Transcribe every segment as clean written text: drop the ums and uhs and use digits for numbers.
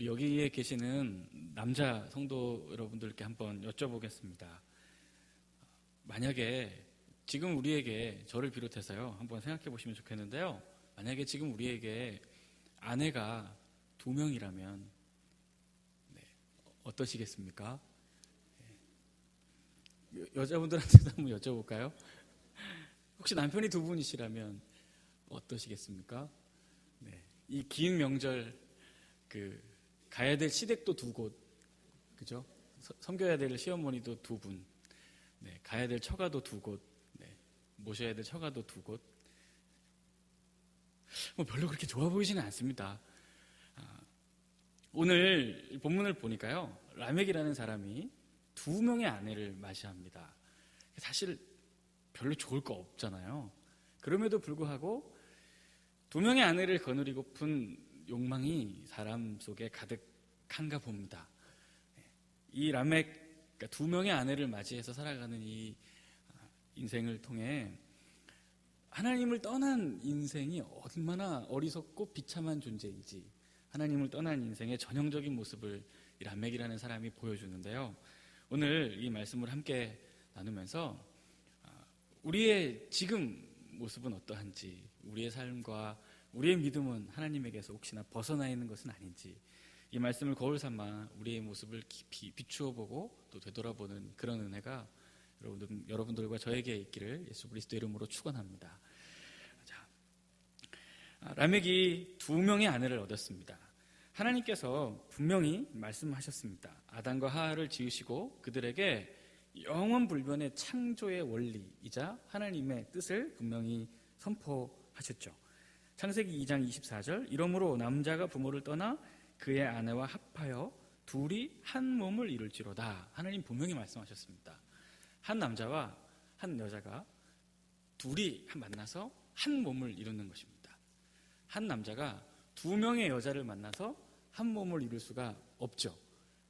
여기에 계시는 남자 성도 여러분들께 한번 여쭤보겠습니다. 만약에 지금 우리에게, 저를 비롯해서요, 한번 생각해 보시면 좋겠는데요. 만약에 지금 우리에게 아내가 2명이라면 어떠시겠습니까? 여자분들한테도 한번 여쭤볼까요? 혹시 남편이 2분이시라면 어떠시겠습니까? 이 긴 명절, 가야 될 시댁도 2곳, 그죠? 섬겨야 될 시어머니도 2분, 가야 될 처가도 2곳, 모셔야 될 처가도 2곳. 별로 그렇게 좋아 보이지는 않습니다. 오늘 본문을 보니까요, 라멕이라는 사람이 2명의 아내를 맞이합니다. 사실 별로 좋을 거 없잖아요. 그럼에도 불구하고 2명의 아내를 거느리고픈 욕망이 사람 속에 가득한가 봅니다. 이 라멕, 2명의 아내를 맞이해서 살아가는 이 인생을 통해 하나님을 떠난 인생이 얼마나 어리석고 비참한 존재인지, 하나님을 떠난 인생의 전형적인 모습을 이 라멕이라는 사람이 보여주는데요. 오늘 이 말씀을 함께 나누면서 우리의 지금 모습은 어떠한지, 우리의 삶과 우리의 믿음은 하나님에게서 혹시나 벗어나 있는 것은 아닌지, 이 말씀을 거울 삼아 우리의 모습을 깊이 비추어 보고 또 되돌아보는 그런 은혜가 여러분들과 저에게 있기를 예수 그리스도 이름으로 축원합니다. 라멕이 2명의 아내를 얻었습니다. 하나님께서 분명히 말씀하셨습니다. 아담과 하와를 지으시고 그들에게 영원불변의 창조의 원리이자 하나님의 뜻을 분명히 선포하셨죠. 창세기 2장 24절, 이러므로 남자가 부모를 떠나 그의 아내와 합하여 둘이 한 몸을 이룰지로다. 하나님 분명히 말씀하셨습니다. 한 남자와 한 여자가 둘이 만나서 한 몸을 이루는 것입니다. 한 남자가 2명의 여자를 만나서 한 몸을 이룰 수가 없죠.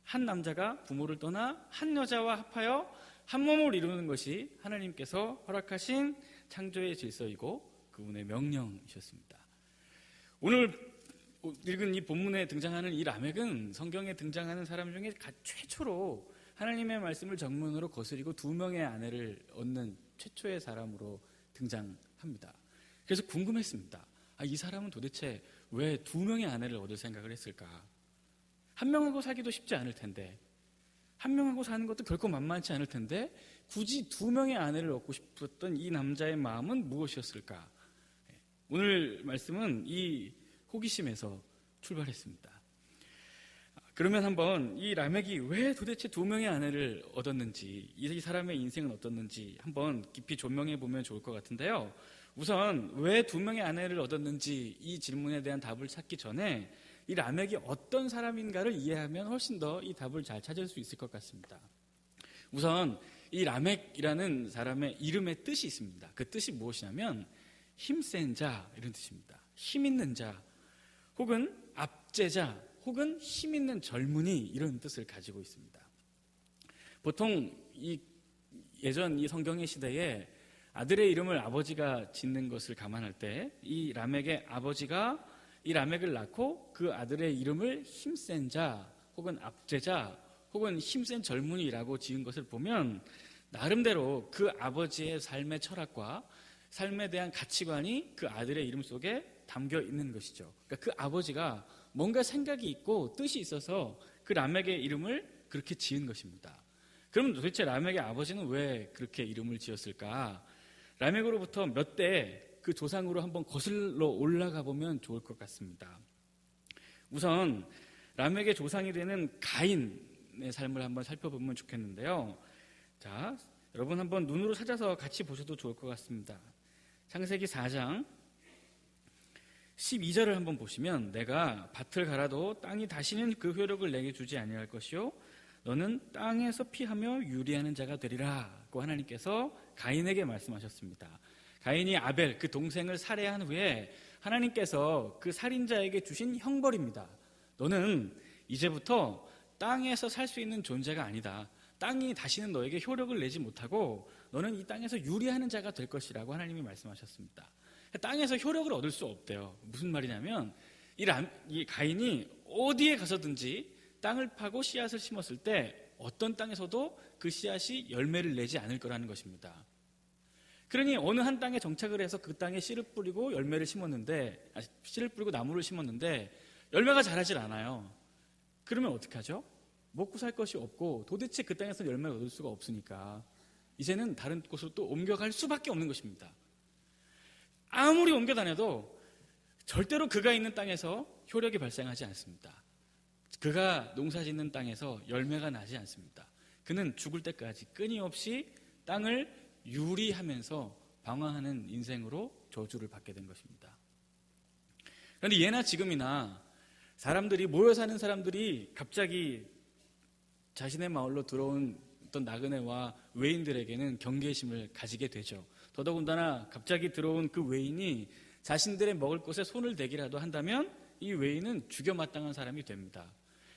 한 남자가 부모를 떠나 한 여자와 합하여 한 몸을 이루는 것이 하나님께서 허락하신 창조의 질서이고 그분의 명령이셨습니다. 오늘 읽은 이 본문에 등장하는 이 라멕은 성경에 등장하는 사람 중에 최초로 하나님의 말씀을 정면으로 거스리고 2명의 아내를 얻는 최초의 사람으로 등장합니다. 그래서 궁금했습니다. 이 사람은 도대체 왜 2명의 아내를 얻을 생각을 했을까? 한 명하고 살기도 쉽지 않을 텐데, 한 명하고 사는 것도 결코 만만치 않을 텐데 굳이 2명의 아내를 얻고 싶었던 이 남자의 마음은 무엇이었을까? 오늘 말씀은 이 호기심에서 출발했습니다. 그러면 한번 이 라멕이 왜 도대체 2명의 아내를 얻었는지, 이 사람의 인생은 어떻는지 한번 깊이 조명해 보면 좋을 것 같은데요. 우선 왜 2명의 아내를 얻었는지 이 질문에 대한 답을 찾기 전에 이 라멕이 어떤 사람인가를 이해하면 훨씬 더 이 답을 잘 찾을 수 있을 것 같습니다. 우선 이 라멕이라는 사람의 이름의 뜻이 있습니다. 그 뜻이 무엇이냐면 힘센 자, 이런 뜻입니다. 힘 있는 자, 혹은 압제자, 혹은 힘 있는 젊은이, 이런 뜻을 가지고 있습니다. 보통 예전 이 성경의 시대에 아들의 이름을 아버지가 짓는 것을 감안할 때 이 라멕의 아버지가 이 라멕을 낳고 그 아들의 이름을 힘센 자, 혹은 압제자, 혹은 힘센 젊은이라고 지은 것을 보면 나름대로 그 아버지의 삶의 철학과 삶에 대한 가치관이 그 아들의 이름 속에 담겨 있는 것이죠. 그러니까 그 아버지가 뭔가 생각이 있고 뜻이 있어서 그 라멕의 이름을 그렇게 지은 것입니다. 그럼 도대체 라멕의 아버지는 왜 그렇게 이름을 지었을까? 라멕으로부터 몇 대 그 조상으로 한번 거슬러 올라가 보면 좋을 것 같습니다. 우선 라멕의 조상이 되는 가인의 삶을 한번 살펴보면 좋겠는데요. 자, 여러분 한번 눈으로 찾아서 같이 보셔도 좋을 것 같습니다. 창세기 4장 12절을 한번 보시면, 내가 밭을 갈아도 땅이 다시는 그 효력을 내게 주지 아니할 것이요 너는 땅에서 피하며 유리하는 자가 되리라고 하나님께서 가인에게 말씀하셨습니다. 가인이 아벨, 그 동생을 살해한 후에 하나님께서 그 살인자에게 주신 형벌입니다. 너는 이제부터 땅에서 살 수 있는 존재가 아니다. 땅이 다시는 너에게 효력을 내지 못하고 너는 이 땅에서 유리하는 자가 될 것이라고 하나님이 말씀하셨습니다. 땅에서 효력을 얻을 수 없대요. 무슨 말이냐면 이 가인이 어디에 가서든지 땅을 파고 씨앗을 심었을 때 어떤 땅에서도 그 씨앗이 열매를 내지 않을 거라는 것입니다. 그러니 어느 한 땅에 정착을 해서 그 땅에 씨를 뿌리고 씨를 뿌리고 나무를 심었는데 열매가 자라질 않아요. 그러면 어떻게 하죠? 먹고 살 것이 없고 도대체 그 땅에서 열매를 얻을 수가 없으니까 이제는 다른 곳으로 또 옮겨갈 수밖에 없는 것입니다. 아무리 옮겨 다녀도 절대로 그가 있는 땅에서 효력이 발생하지 않습니다. 그가 농사짓는 땅에서 열매가 나지 않습니다. 그는 죽을 때까지 끊임없이 땅을 유리하면서 방황하는 인생으로 저주를 받게 된 것입니다. 그런데 예나 지금이나 사람들이 모여 사는 사람들이 갑자기 자신의 마을로 들어온 어떤 나그네와 외인들에게는 경계심을 가지게 되죠. 더더군다나 갑자기 들어온 그 외인이 자신들의 먹을 것에 손을 대기라도 한다면 이 외인은 죽여 마땅한 사람이 됩니다.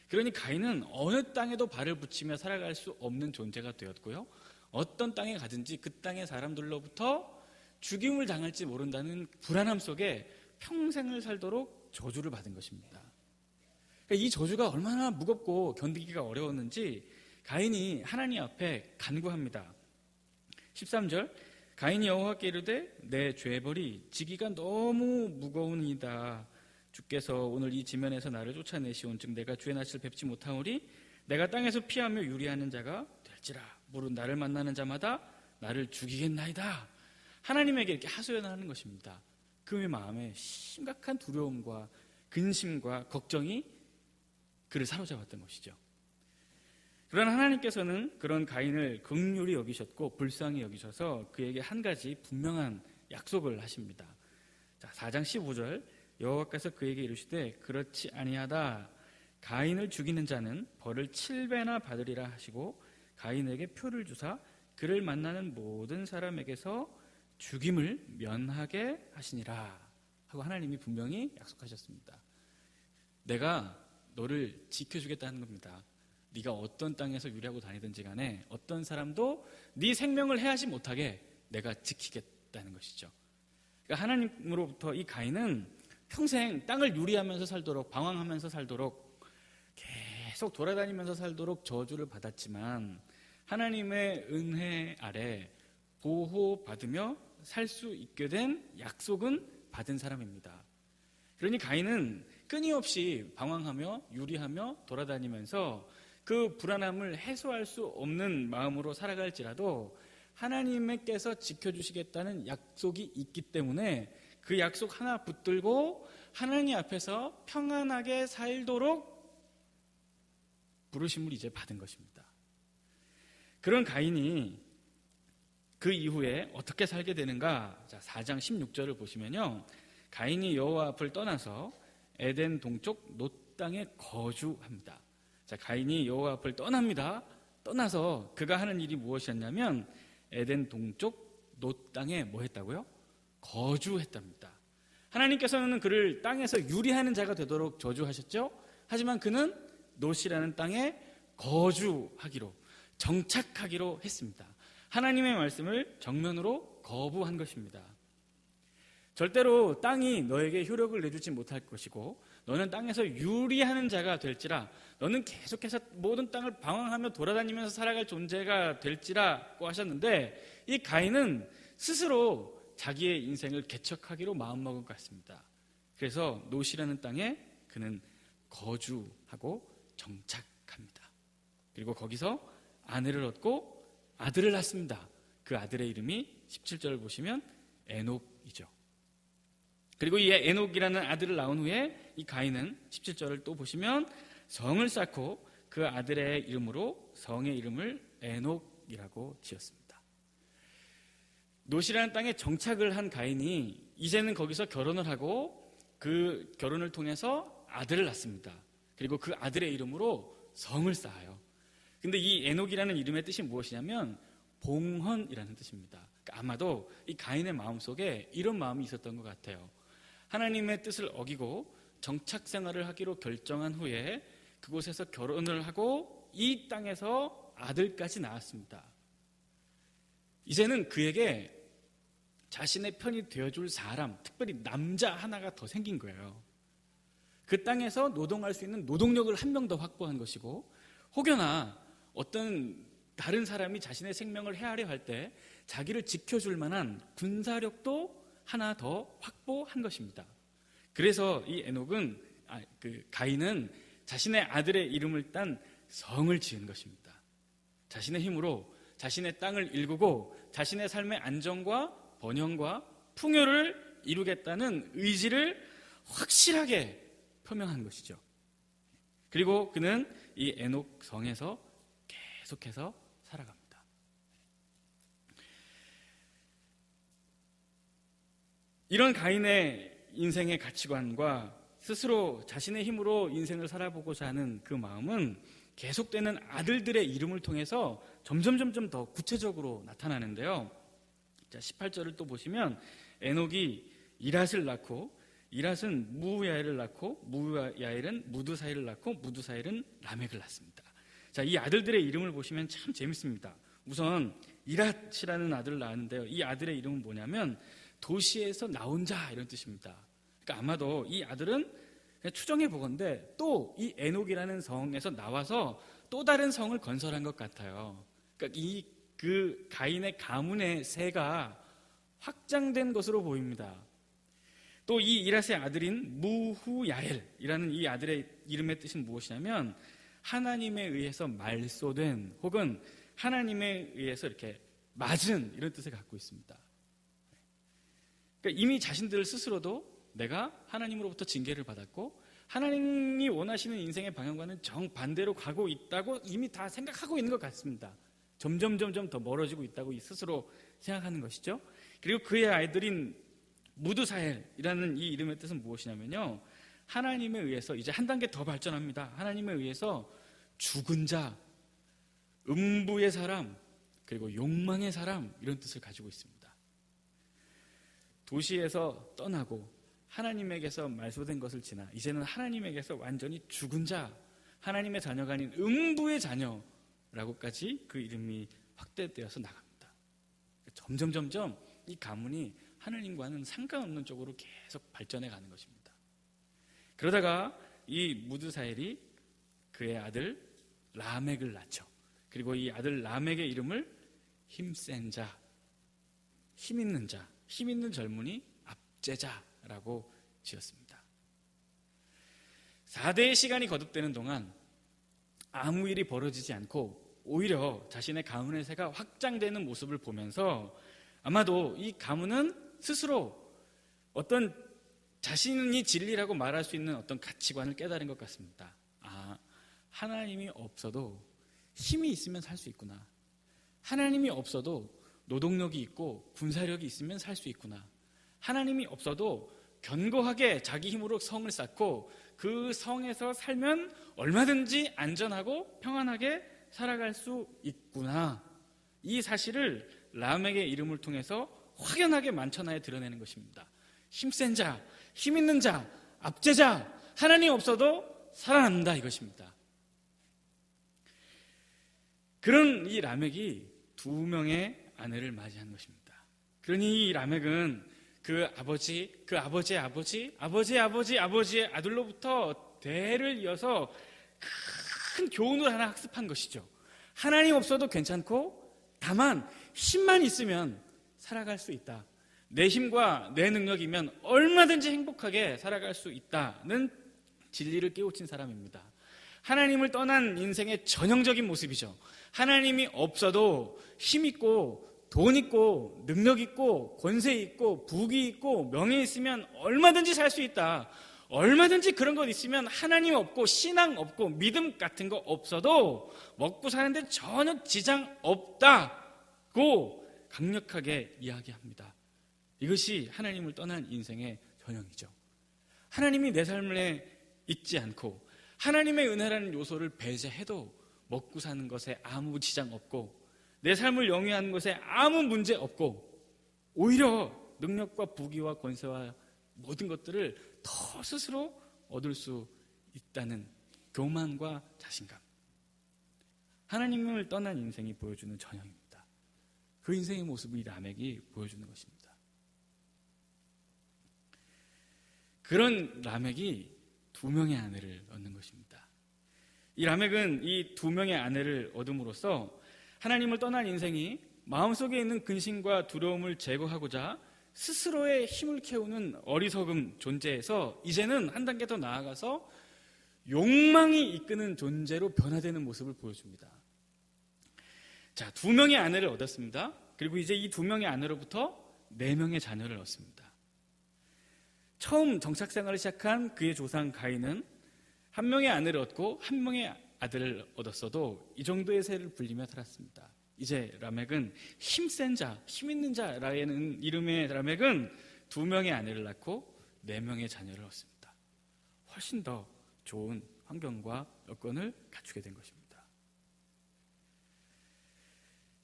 그러니 가인은 어느 땅에도 발을 붙이며 살아갈 수 없는 존재가 되었고요. 어떤 땅에 가든지 그 땅의 사람들로부터 죽임을 당할지 모른다는 불안함 속에 평생을 살도록 저주를 받은 것입니다. 이 저주가 얼마나 무겁고 견디기가 어려웠는지 가인이 하나님 앞에 간구합니다. 13절 가인이 여호와께 이르되 내 죄벌이 지기가 너무 무거우니이다. 주께서 오늘 이 지면에서 나를 쫓아내시온즉 내가 주의 낯을 뵙지 못하오리 내가 땅에서 피하며 유리하는 자가 될지라 무릇 나를 만나는 자마다 나를 죽이겠나이다. 하나님에게 이렇게 하소연하는 것입니다. 그의 마음에 심각한 두려움과 근심과 걱정이 그를 사로잡았던 것이죠. 그러나 하나님께서는 그런 가인을 긍휼히 여기셨고 불쌍히 여기셔서 그에게 한 가지 분명한 약속을 하십니다. 자, 4장 15절 여호와께서 그에게 이르시되 그렇지 아니하다. 가인을 죽이는 자는 벌을 7배나 받으리라 하시고 가인에게 표를 주사 그를 만나는 모든 사람에게서 죽임을 면하게 하시니라 하고 하나님이 분명히 약속하셨습니다. 내가 너를 지켜주겠다는 겁니다. 네가 어떤 땅에서 유리하고 다니든지 간에 어떤 사람도 네 생명을 해하지 못하게 내가 지키겠다는 것이죠. 그러니까 하나님으로부터 이 가인은 평생 땅을 유리하면서 살도록 방황하면서 살도록 계속 돌아다니면서 살도록 저주를 받았지만 하나님의 은혜 아래 보호받으며 살 수 있게 된 약속은 받은 사람입니다. 그러니 가인은 끊임없이 방황하며 유리하며 돌아다니면서 그 불안함을 해소할 수 없는 마음으로 살아갈지라도 하나님께서 지켜주시겠다는 약속이 있기 때문에 그 약속 하나 붙들고 하나님 앞에서 평안하게 살도록 부르심을 이제 받은 것입니다. 그런 가인이 그 이후에 어떻게 살게 되는가? 자, 4장 16절을 보시면요. 가인이 여호와 앞을 떠나서 에덴 동쪽 놋 땅에 거주합니다. 자, 가인이 여호와 앞을 떠납니다. 떠나서 그가 하는 일이 무엇이었냐면 에덴 동쪽 놋 땅에 뭐 했다고요? 거주했답니다. 하나님께서는 그를 땅에서 유리하는 자가 되도록 저주하셨죠. 하지만 그는 놋이라는 땅에 거주하기로 정착하기로 했습니다. 하나님의 말씀을 정면으로 거부한 것입니다. 절대로 땅이 너에게 효력을 내주지 못할 것이고 너는 땅에서 유리하는 자가 될지라 너는 계속해서 모든 땅을 방황하며 돌아다니면서 살아갈 존재가 될지라고 하셨는데 이 가인은 스스로 자기의 인생을 개척하기로 마음먹은 것 같습니다. 그래서 놋이라는 땅에 그는 거주하고 정착합니다. 그리고 거기서 아내를 얻고 아들을 낳습니다. 그 아들의 이름이 17절을 보시면 에녹이죠. 그리고 이 에녹이라는 아들을 낳은 후에 이 가인은 17절을 또 보시면 성을 쌓고 그 아들의 이름으로 성의 이름을 에녹이라고 지었습니다. 놋이라는 땅에 정착을 한 가인이 이제는 거기서 결혼을 하고 그 결혼을 통해서 아들을 낳습니다. 그리고 그 아들의 이름으로 성을 쌓아요. 근데 이 에녹이라는 이름의 뜻이 무엇이냐면 봉헌이라는 뜻입니다. 그러니까 아마도 이 가인의 마음속에 이런 마음이 있었던 것 같아요. 하나님의 뜻을 어기고 정착 생활을 하기로 결정한 후에 그곳에서 결혼을 하고 이 땅에서 아들까지 낳았습니다. 이제는 그에게 자신의 편이 되어줄 사람, 특별히 남자 하나가 더 생긴 거예요. 그 땅에서 노동할 수 있는 노동력을 한 명 더 확보한 것이고, 혹여나 어떤 다른 사람이 자신의 생명을 헤아려 할 때 자기를 지켜줄 만한 군사력도 하나 더 확보한 것입니다. 그래서 이 가인은 자신의 아들의 이름을 딴 성을 지은 것입니다. 자신의 힘으로 자신의 땅을 일구고 자신의 삶의 안정과 번영과 풍요를 이루겠다는 의지를 확실하게 표명한 것이죠. 그리고 그는 이 에녹 성에서 계속해서 살아갑니다. 이런 가인의 인생의 가치관과 스스로 자신의 힘으로 인생을 살아보고자 하는 그 마음은 계속되는 아들들의 이름을 통해서 점점 더 구체적으로 나타나는데요. 자, 18절을 또 보시면 에녹이 이랏을 낳고 이랏은 무야엘을 낳고 무야엘은 무두사일을 낳고 무두사일은 라멕을 낳습니다. 자, 이 아들들의 이름을 보시면 참 재밌습니다. 우선 이랏이라는 아들을 낳았는데요. 이 아들의 이름은 뭐냐면 도시에서 나온 자 이런 뜻입니다. 그러니까 아마도 이 아들은 추정해 보건대 또 이 에녹이라는 성에서 나와서 또 다른 성을 건설한 것 같아요. 그러니까 그 가인의 가문의 세가 확장된 것으로 보입니다. 또 이 이랏의 아들인 무후야엘이라는 이 아들의 이름의 뜻은 무엇이냐면 하나님에 의해서 말소된 혹은 하나님에 의해서 이렇게 맞은 이런 뜻을 갖고 있습니다. 그러니까 이미 자신들 스스로도 내가 하나님으로부터 징계를 받았고 하나님이 원하시는 인생의 방향과는 정반대로 가고 있다고 이미 다 생각하고 있는 것 같습니다. 점점 더 멀어지고 있다고 스스로 생각하는 것이죠. 그리고 그의 아이들인 무두사엘이라는 이 이름의 뜻은 무엇이냐면요, 하나님에 의해서 이제 한 단계 더 발전합니다. 하나님에 의해서 죽은 자, 음부의 사람, 그리고 욕망의 사람 이런 뜻을 가지고 있습니다. 도시에서 떠나고 하나님에게서 말소된 것을 지나 이제는 하나님에게서 완전히 죽은 자, 하나님의 자녀가 아닌 음부의 자녀라고까지 그 이름이 확대되어서 나갑니다. 점점 이 가문이 하나님과는 상관없는 쪽으로 계속 발전해 가는 것입니다. 그러다가 이 무드사엘이 그의 아들 라멕을 낳죠. 그리고 이 아들 라멕의 이름을 힘센 자, 힘 있는 자, 힘 있는 젊은이 압제자라고 지었습니다. 4대의 시간이 거듭되는 동안 아무 일이 벌어지지 않고 오히려 자신의 가문의 세가 확장되는 모습을 보면서 아마도 이 가문은 스스로 어떤 자신이 진리라고 말할 수 있는 어떤 가치관을 깨달은 것 같습니다. 아, 하나님이 없어도 힘이 있으면 살 수 있구나. 하나님이 없어도 노동력이 있고 군사력이 있으면 살 수 있구나. 하나님이 없어도 견고하게 자기 힘으로 성을 쌓고 그 성에서 살면 얼마든지 안전하고 평안하게 살아갈 수 있구나. 이 사실을 라멕의 이름을 통해서 확연하게 만천하에 드러내는 것입니다. 힘센 자, 힘 있는 자, 압제자, 하나님 없어도 살아난다 이것입니다. 그런 이 라멕이 2명의 아내를 맞이한 것입니다. 그러니 이 라멕은 그 아버지의 아버지의 아들로부터 대를 이어서 큰 교훈을 하나 학습한 것이죠. 하나님 없어도 괜찮고 다만 힘만 있으면 살아갈 수 있다. 내 힘과 내 능력이면 얼마든지 행복하게 살아갈 수 있다는 진리를 깨우친 사람입니다. 하나님을 떠난 인생의 전형적인 모습이죠. 하나님이 없어도 힘 있고 돈 있고 능력 있고 권세 있고 부귀 있고 명예 있으면 얼마든지 살 수 있다. 얼마든지 그런 것 있으면 하나님 없고 신앙 없고 믿음 같은 거 없어도 먹고 사는데 전혀 지장 없다고 강력하게 이야기합니다. 이것이 하나님을 떠난 인생의 전형이죠. 하나님이 내 삶에 있지 않고 하나님의 은혜라는 요소를 배제해도 먹고 사는 것에 아무 지장 없고 내 삶을 영위하는 것에 아무 문제 없고 오히려 능력과 부귀와 권세와 모든 것들을 더 스스로 얻을 수 있다는 교만과 자신감. 하나님을 떠난 인생이 보여주는 전형입니다. 그 인생의 모습을 이 라멕이 보여주는 것입니다. 그런 라멕이 2명의 아내를 얻는 것입니다. 이 라멕은 이 2명의 아내를 얻음으로써 하나님을 떠난 인생이 마음속에 있는 근심과 두려움을 제거하고자 스스로의 힘을 키우는 어리석은 존재에서 이제는 한 단계 더 나아가서 욕망이 이끄는 존재로 변화되는 모습을 보여줍니다. 자, 2명의 아내를 얻었습니다. 그리고 이제 이 2명의 아내로부터 4명의 자녀를 얻습니다. 처음 정착생활을 시작한 그의 조상 가인은 1명의 아내를 얻고 1명의 아들을 얻었어도 이 정도의 세를 불리며 살았습니다. 이제 라멕은 힘센 자, 힘 있는 자라는 이름의 라멕은 2명의 아내를 낳고 4명의 자녀를 얻습니다. 훨씬 더 좋은 환경과 여건을 갖추게 된 것입니다.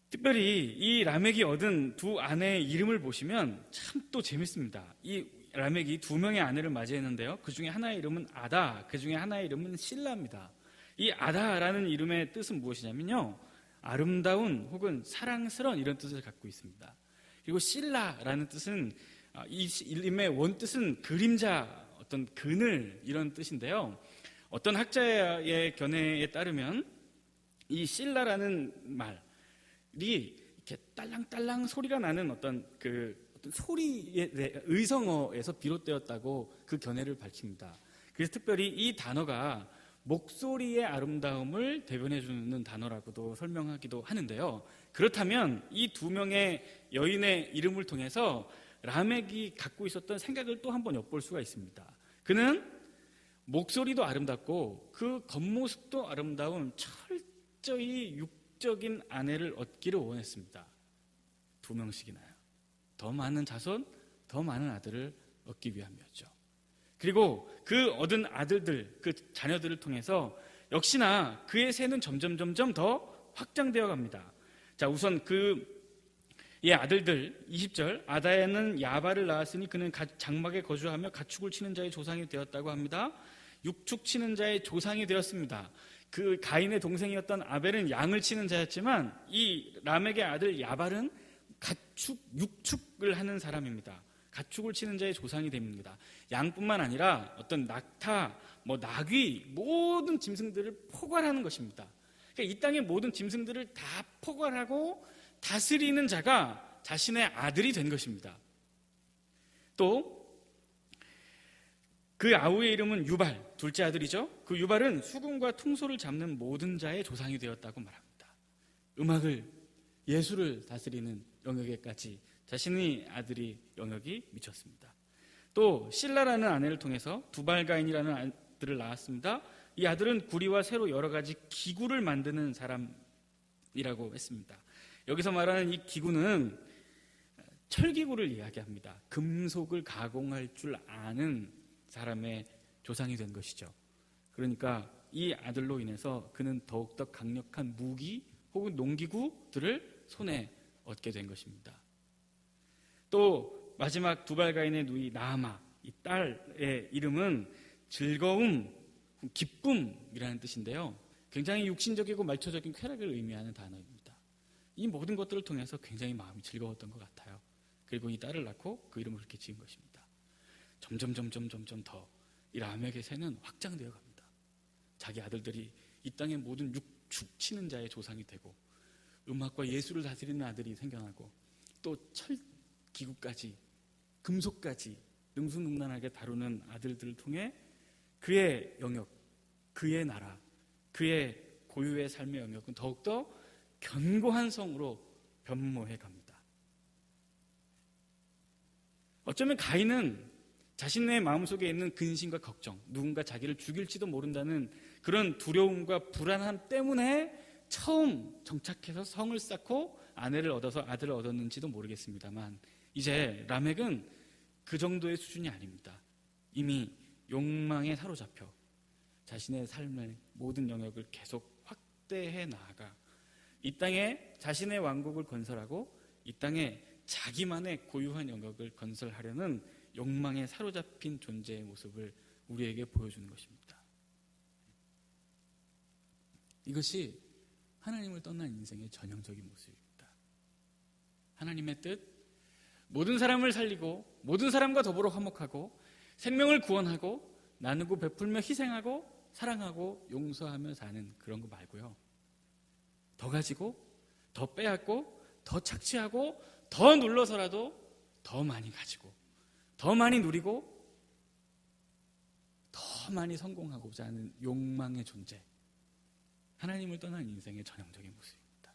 특별히 이 라멕이 얻은 2 아내의 이름을 보시면 참 또 재밌습니다. 이 라멕이 2명의 아내를 맞이했는데요, 그 중에 하나의 이름은 아다, 그 중에 하나의 이름은 실라입니다. 이 아다라는 이름의 뜻은 무엇이냐면요, 아름다운 혹은 사랑스러운 이런 뜻을 갖고 있습니다. 그리고 실라라는 뜻은 이 이름의 원뜻은 그림자, 어떤 그늘 이런 뜻인데요, 어떤 학자의 견해에 따르면 이 실라라는 말이 이렇게 딸랑딸랑 소리가 나는 어떤 소리의 의성어에서 비롯되었다고 그 견해를 밝힙니다. 그래서 특별히 이 단어가 목소리의 아름다움을 대변해주는 단어라고도 설명하기도 하는데요. 그렇다면 이 2명의 여인의 이름을 통해서 라멕이 갖고 있었던 생각을 또 한번 엿볼 수가 있습니다. 그는 목소리도 아름답고 그 겉모습도 아름다운 철저히 육적인 아내를 얻기를 원했습니다. 2명씩이나요. 더 많은 자손, 더 많은 아들을 얻기 위함이었죠. 그리고 그 얻은 아들들, 그 자녀들을 통해서 역시나 그의 세는 점점 더 확장되어 갑니다. 자, 우선 그의 아들들 20절, 아다야는 야발을 낳았으니 그는 장막에 거주하며 가축을 치는 자의 조상이 되었다고 합니다. 육축 치는 자의 조상이 되었습니다. 그 가인의 동생이었던 아벨은 양을 치는 자였지만 이 라멕의 아들 야발은 육축을 하는 사람입니다. 가축을 치는 자의 조상이 됩니다. 양뿐만 아니라 어떤 낙타, 나귀, 모든 짐승들을 포괄하는 것입니다. 그러니까 이 땅의 모든 짐승들을 다 포괄하고 다스리는 자가 자신의 아들이 된 것입니다. 또 그 아우의 이름은 유발, 둘째 아들이죠. 그 유발은 수금과 퉁소를 잡는 모든 자의 조상이 되었다고 말합니다. 음악을, 예술을 다스리는 영역에까지 자신의 아들이 영역이 미쳤습니다. 또 실라라는 아내를 통해서 두발가인이라는 아들을 낳았습니다. 이 아들은 구리와 쇠로 여러 가지 기구를 만드는 사람이라고 했습니다. 여기서 말하는 이 기구는 철기구를 이야기합니다. 금속을 가공할 줄 아는 사람의 조상이 된 것이죠. 그러니까 이 아들로 인해서 그는 더욱더 강력한 무기 혹은 농기구들을 손에 얻게 된 것입니다. 또 마지막 두발가인의 누이 나아마, 이 딸의 이름은 즐거움, 기쁨이라는 뜻인데요, 굉장히 육신적이고 말초적인 쾌락을 의미하는 단어입니다. 이 모든 것들을 통해서 굉장히 마음이 즐거웠던 것 같아요. 그리고 이 딸을 낳고 그 이름을 그렇게 지은 것입니다. 점점 더 이 라멕의 세는 확장되어 갑니다. 자기 아들들이 이 땅의 모든 육축 치는 자의 조상이 되고 음악과 예술을 다스리는 아들이 생겨나고 또 철기구까지 금속까지 능수능란하게 다루는 아들들을 통해 그의 영역, 그의 나라, 그의 고유의 삶의 영역은 더욱더 견고한 성으로 변모해 갑니다. 어쩌면 가인은 자신의 마음속에 있는 근심과 걱정, 누군가 자기를 죽일지도 모른다는 그런 두려움과 불안함 때문에 처음 정착해서 성을 쌓고 아내를 얻어서 아들을 얻었는지도 모르겠습니다만 이제 라멕은 그 정도의 수준이 아닙니다. 이미 욕망에 사로잡혀 자신의 삶의 모든 영역을 계속 확대해 나아가 이 땅에 자신의 왕국을 건설하고 이 땅에 자기만의 고유한 영역을 건설하려는 욕망에 사로잡힌 존재의 모습을 우리에게 보여주는 것입니다. 이것이 하나님을 떠난 인생의 전형적인 모습입니다. 하나님의 뜻, 모든 사람을 살리고 모든 사람과 더불어 화목하고 생명을 구원하고 나누고 베풀며 희생하고 사랑하고 용서하며 사는 그런 거 말고요. 더 가지고 더 빼앗고 더 착취하고 더 눌러서라도 더 많이 가지고 더 많이 누리고 더 많이 성공하고자 하는 욕망의 존재, 하나님을 떠난 인생의 전형적인 모습입니다.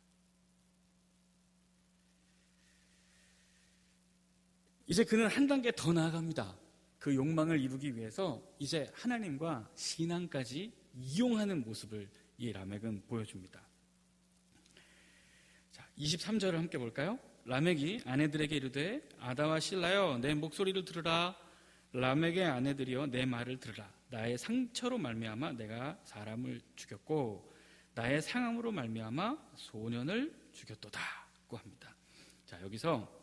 이제 그는 한 단계 더 나아갑니다. 그 욕망을 이루기 위해서 이제 하나님과 신앙까지 이용하는 모습을 이 라멕은 보여줍니다. 자, 23절을 함께 볼까요? 라멕이 아내들에게 이르되 아다와 실라여 내 목소리를 들으라. 라멕의 아내들이여 내 말을 들으라. 나의 상처로 말미암아 내가 사람을 죽였고 나의 상함으로 말미암아 소년을 죽였도다고 합니다. 자, 여기서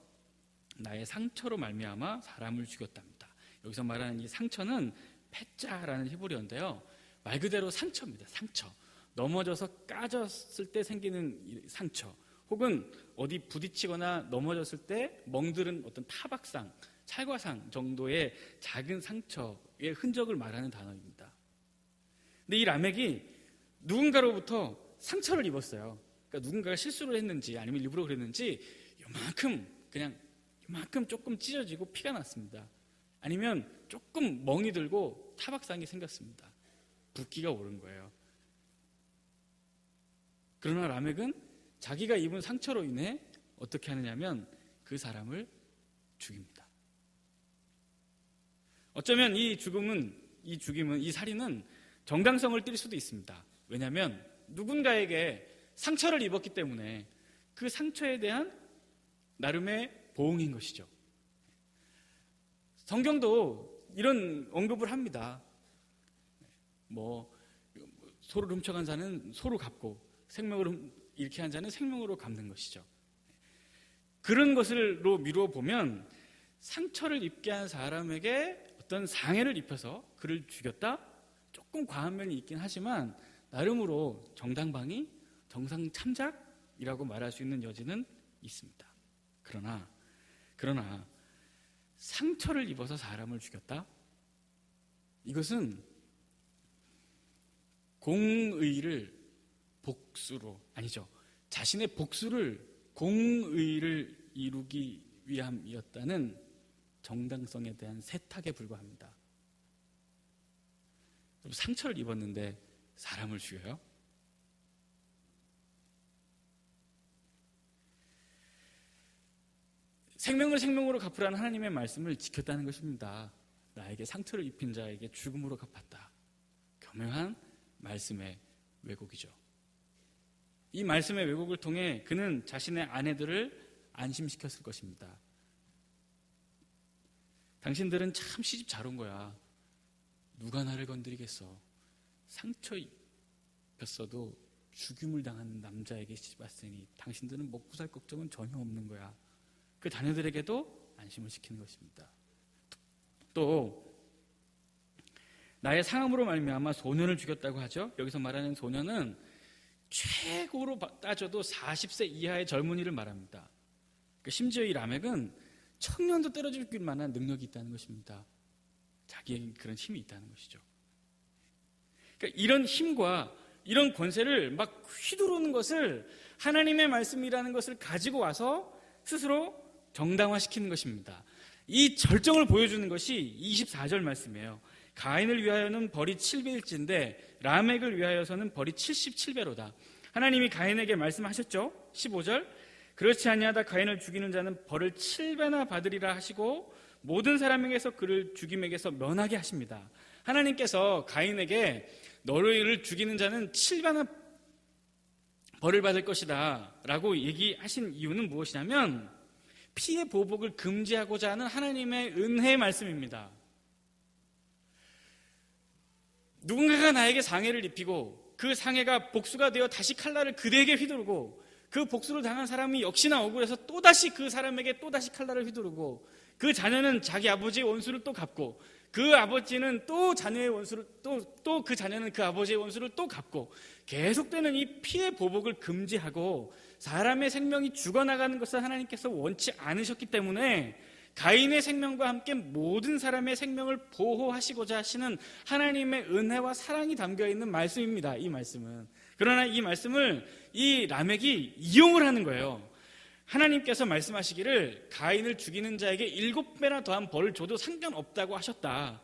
나의 상처로 말미암아 사람을 죽였답니다. 여기서 말하는 이 상처는 패자라는 히브리어인데요, 말 그대로 상처입니다. 상처. 넘어져서 까졌을 때 생기는 상처, 혹은 어디 부딪히거나 넘어졌을 때 멍드는 어떤 타박상, 찰과상 정도의 작은 상처의 흔적을 말하는 단어입니다. 근데 이 라멕이 누군가로부터 상처를 입었어요. 그러니까 누군가가 실수를 했는지 아니면 일부러 그랬는지 요만큼 조금 찢어지고 피가 났습니다. 아니면 조금 멍이 들고 타박상이 생겼습니다. 붓기가 오른 거예요. 그러나 라멕은 자기가 입은 상처로 인해 어떻게 하느냐면 그 사람을 죽입니다. 어쩌면 이 살인은 정당성을 띨 수도 있습니다. 왜냐하면 누군가에게 상처를 입었기 때문에 그 상처에 대한 나름의 보응인 것이죠. 성경도 이런 언급을 합니다. 소를 훔쳐간 자는 소로 갚고 생명을 잃게 한 자는 생명으로 갚는 것이죠. 그런 것으로 미루어 보면 상처를 입게 한 사람에게 어떤 상해를 입혀서 그를 죽였다? 조금 과한 면이 있긴 하지만 나름으로 정당방위, 정상 참작이라고 말할 수 있는 여지는 있습니다. 그러나 상처를 입어서 사람을 죽였다? 이것은 공의를 복수로, 아니죠, 자신의 복수를 공의를 이루기 위함이었다는 정당성에 대한 세탁에 불과합니다. 상처를 입었는데 사람을 죽여요? 생명을 생명으로 갚으라는 하나님의 말씀을 지켰다는 것입니다. 나에게 상처를 입힌 자에게 죽음으로 갚았다. 교묘한 말씀의 왜곡이죠. 이 말씀의 왜곡을 통해 그는 자신의 아내들을 안심시켰을 것입니다. 당신들은 참 시집 잘 온 거야. 누가 나를 건드리겠어. 상처 입혔어도 죽임을 당하는 남자에게 시집 왔으니 당신들은 먹고 살 걱정은 전혀 없는 거야. 그 자녀들에게도 안심을 시키는 것입니다. 또 나의 상함으로 말미암아 소년을 죽였다고 하죠. 여기서 말하는 소년은 최고로 따져도 40세 이하의 젊은이를 말합니다. 심지어 이 라멕은 청년도 때려 죽일 만한 능력이 있다는 것입니다. 자기에게 그런 힘이 있다는 것이죠. 그러니까 이런 힘과 이런 권세를 막 휘두르는 것을 하나님의 말씀이라는 것을 가지고 와서 스스로 정당화시키는 것입니다. 이 절정을 보여주는 것이 24절 말씀이에요. 가인을 위하여는 벌이 7배일진데 라멕을 위하여서는 벌이 77배로다. 하나님이 가인에게 말씀하셨죠. 15절, 그렇지 아니하다 가인을 죽이는 자는 벌을 7배나 받으리라 하시고 모든 사람에게서 그를 죽임에게서 면하게 하십니다. 하나님께서 가인에게 너를 죽이는 자는 7배나 벌을 받을 것이다 라고 얘기하신 이유는 무엇이냐면 피해 보복을 금지하고자 하는 하나님의 은혜의 말씀입니다. 누군가가 나에게 상해를 입히고 그 상해가 복수가 되어 다시 칼날을 그대에게 휘두르고 그 복수를 당한 사람이 역시나 억울해서 또다시 그 사람에게 또다시 칼날을 휘두르고 그 자녀는 자기 아버지의 원수를 또 갚고 그 아버지는 또 자녀의 원수를 또 그 자녀는 그 아버지의 원수를 또 갚고 계속되는 이 피해 보복을 금지하고 사람의 생명이 죽어나가는 것을 하나님께서 원치 않으셨기 때문에 가인의 생명과 함께 모든 사람의 생명을 보호하시고자 하시는 하나님의 은혜와 사랑이 담겨있는 말씀입니다. 이 말씀은. 그러나 이 말씀을 이 라멕이 이용을 하는 거예요. 하나님께서 말씀하시기를 가인을 죽이는 자에게 7배나 더한 벌을 줘도 상관없다고 하셨다.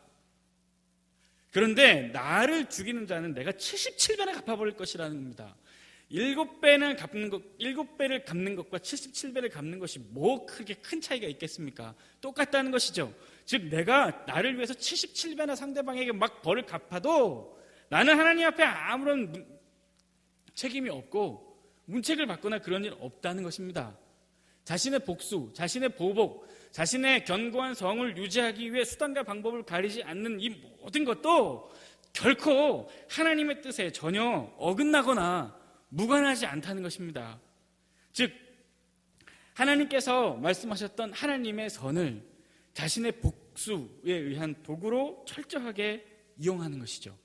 그런데 나를 죽이는 자는 내가 77배나 갚아버릴 것이라는 겁니다. 7배를 갚는 것과 77배를 갚는 것이 뭐 그렇게 큰 차이가 있겠습니까? 똑같다는 것이죠. 즉 내가 나를 위해서 77배나 상대방에게 막 벌을 갚아도 나는 하나님 앞에 아무런 책임이 없고 문책을 받거나 그런 일 없다는 것입니다. 자신의 복수, 자신의 보복, 자신의 견고한 성을 유지하기 위해 수단과 방법을 가리지 않는 이 모든 것도 결코 하나님의 뜻에 전혀 어긋나거나 무관하지 않다는 것입니다. 즉 하나님께서 말씀하셨던 하나님의 선을 자신의 복수에 의한 도구로 철저하게 이용하는 것이죠.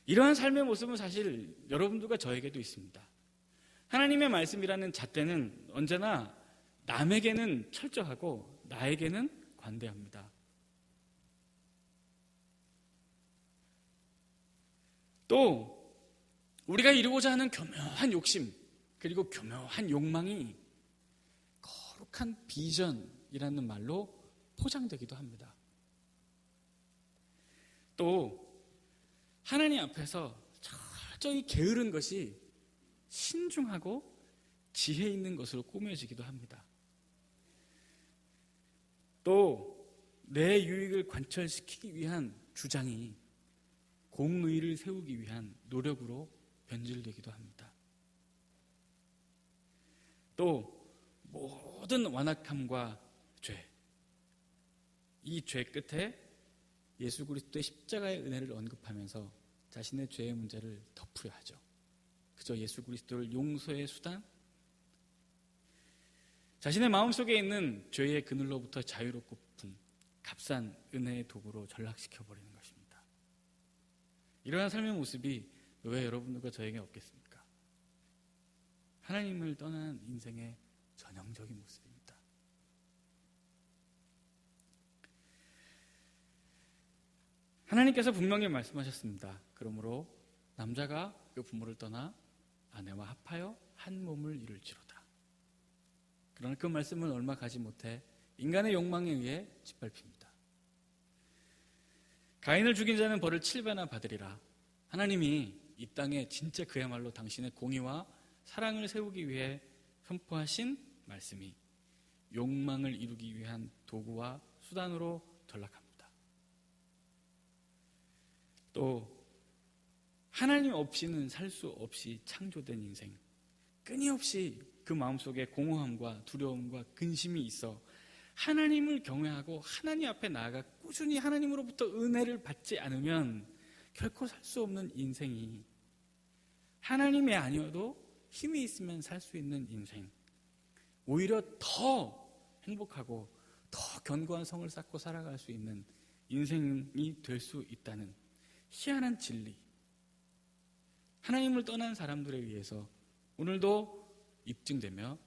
이러한 삶의 모습은 사실 여러분들과 저에게도 있습니다. 하나님의 말씀이라는 잣대는 언제나 남에게는 철저하고 나에게는 관대합니다. 또 우리가 이루고자 하는 교묘한 욕심 그리고 교묘한 욕망이 거룩한 비전이라는 말로 포장되기도 합니다. 또 하나님 앞에서 철저히 게으른 것이 신중하고 지혜 있는 것으로 꾸며지기도 합니다. 또 내 유익을 관철시키기 위한 주장이 공의를 세우기 위한 노력으로 변질되기도 합니다. 또 모든 완악함과 죄, 이 죄 끝에 예수 그리스도의 십자가의 은혜를 언급하면서 자신의 죄의 문제를 덮으려 하죠. 그저 예수 그리스도를 용서의 수단, 자신의 마음속에 있는 죄의 그늘로부터 자유롭고 품 값싼 은혜의 도구로 전락시켜버리는 것입니다. 이러한 삶의 모습이 왜 여러분들과 저에게 없겠습니까? 하나님을 떠나는 인생의 전형적인 모습입니다. 하나님께서 분명히 말씀하셨습니다. 그러므로 남자가 그 부모를 떠나 아내와 합하여 한 몸을 이룰지로다. 그러나 그 말씀은 얼마 가지 못해 인간의 욕망에 의해 짓밟힙니다. 가인을 죽인 자는 벌을 7배나 받으리라. 하나님이 이 땅에 진짜 그야말로 당신의 공의와 사랑을 세우기 위해 선포하신 말씀이 욕망을 이루기 위한 도구와 수단으로 전락합니다. 또 하나님 없이는 살 수 없이 창조된 인생, 끊임없이 그 마음속에 공허함과 두려움과 근심이 있어 하나님을 경외하고 하나님 앞에 나아가 꾸준히 하나님으로부터 은혜를 받지 않으면 결코 살 수 없는 인생이, 하나님이 아니어도 힘이 있으면 살 수 있는 인생, 오히려 더 행복하고 더 견고한 성을 쌓고 살아갈 수 있는 인생이 될 수 있다는 희한한 진리, 하나님을 떠난 사람들에 의해서 오늘도 입증되며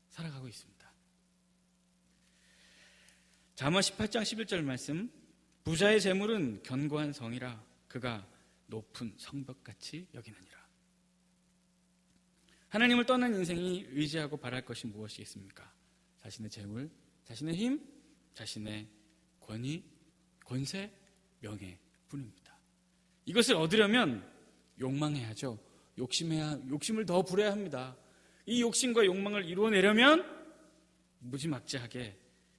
살아가고 있습니다. 잠언 18장 11절 말씀, 부자의 재물은 견고한 성이라 그가 높은 성벽같이 여기느니라. 하나님을 떠난 인생이 의지하고 바랄 것이 무엇이겠습니까? 자신의 재물, 자신의 힘, 자신의 권위, 권세, 명예 뿐입니다. 이것을 얻으려면 욕망해야죠. 욕심을 더 부려야 합니다. 이 욕심과 욕망을 이루어내려면 무지막지하게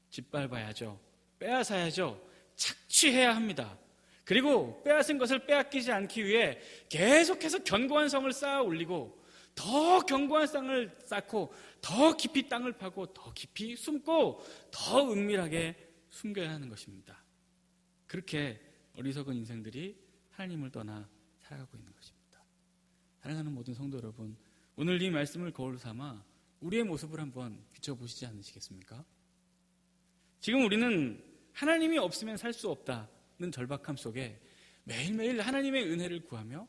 짓밟아야죠. 빼앗아야죠. 착취해야 합니다. 그리고 빼앗은 것을 빼앗기지 않기 위해 계속해서 견고한 성을 쌓아 올리고 더 견고한 성을 쌓고 더 깊이 땅을 파고 더 깊이 숨고 더 은밀하게 숨겨야 하는 것입니다. 그렇게 어리석은 인생들이 하나님을 떠나 살아가고 있는 것입니다. 사랑하는 모든 성도 여러분, 오늘 이 말씀을 거울 삼아 우리의 모습을 한번 비춰보시지 않으시겠습니까? 지금 우리는 하나님이 없으면 살 수 없다는 절박함 속에 매일매일 하나님의 은혜를 구하며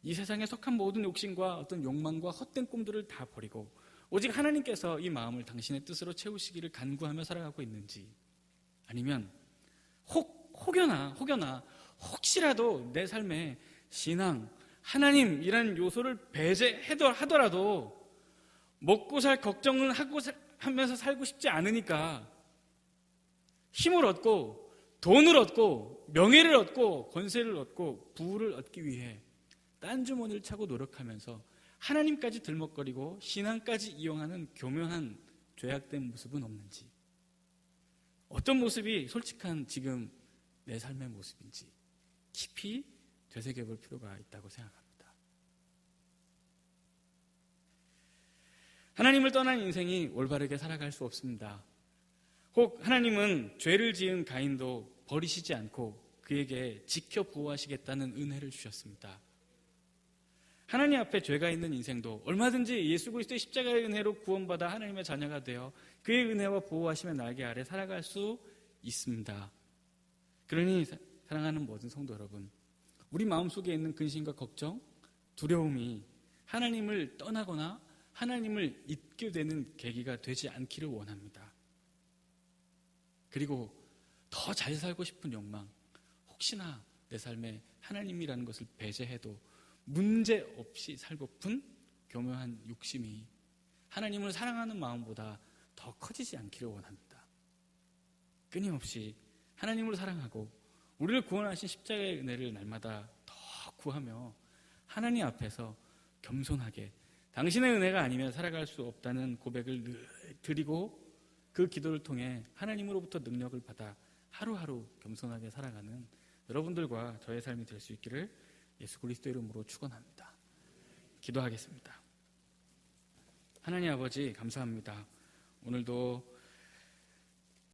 이 세상에 속한 모든 욕심과 어떤 욕망과 헛된 꿈들을 다 버리고 오직 하나님께서 이 마음을 당신의 뜻으로 채우시기를 간구하며 살아가고 있는지, 아니면 혹여나 혹시라도 내 삶에 신앙, 하나님이라는 요소를 배제하더라도 먹고 살 걱정은 하면서 살고 싶지 않으니까 힘을 얻고 돈을 얻고 명예를 얻고 권세를 얻고 부를 얻기 위해 딴 주머니를 차고 노력하면서 하나님까지 들먹거리고 신앙까지 이용하는 교묘한 죄악된 모습은 없는지, 어떤 모습이 솔직한 지금 내 삶의 모습인지 깊이 되새겨볼 필요가 있다고 생각합니다. 하나님을 떠난 인생이 올바르게 살아갈 수 없습니다. 혹 하나님은 죄를 지은 가인도 버리시지 않고 그에게 지켜 보호하시겠다는 은혜를 주셨습니다. 하나님 앞에 죄가 있는 인생도 얼마든지 예수 그리스도의 십자가의 은혜로 구원받아 하나님의 자녀가 되어 그의 은혜와 보호하심의 날개 아래 살아갈 수 있습니다. 그러니 사랑하는 모든 성도 여러분, 우리 마음속에 있는 근심과 걱정, 두려움이 하나님을 떠나거나 하나님을 잊게 되는 계기가 되지 않기를 원합니다. 그리고 더 잘 살고 싶은 욕망, 혹시나 내 삶에 하나님이라는 것을 배제해도 문제없이 살고픈 교묘한 욕심이 하나님을 사랑하는 마음보다 더 커지지 않기를 원합니다. 끊임없이 하나님을 사랑하고 우리를 구원하신 십자가의 은혜를 날마다 더 구하며 하나님 앞에서 겸손하게 당신의 은혜가 아니면 살아갈 수 없다는 고백을 늘 드리고 그 기도를 통해 하나님으로부터 능력을 받아 하루하루 겸손하게 살아가는 여러분들과 저의 삶이 될 수 있기를 예수 그리스도 이름으로 축원합니다. 기도하겠습니다. 하나님 아버지 감사합니다. 오늘도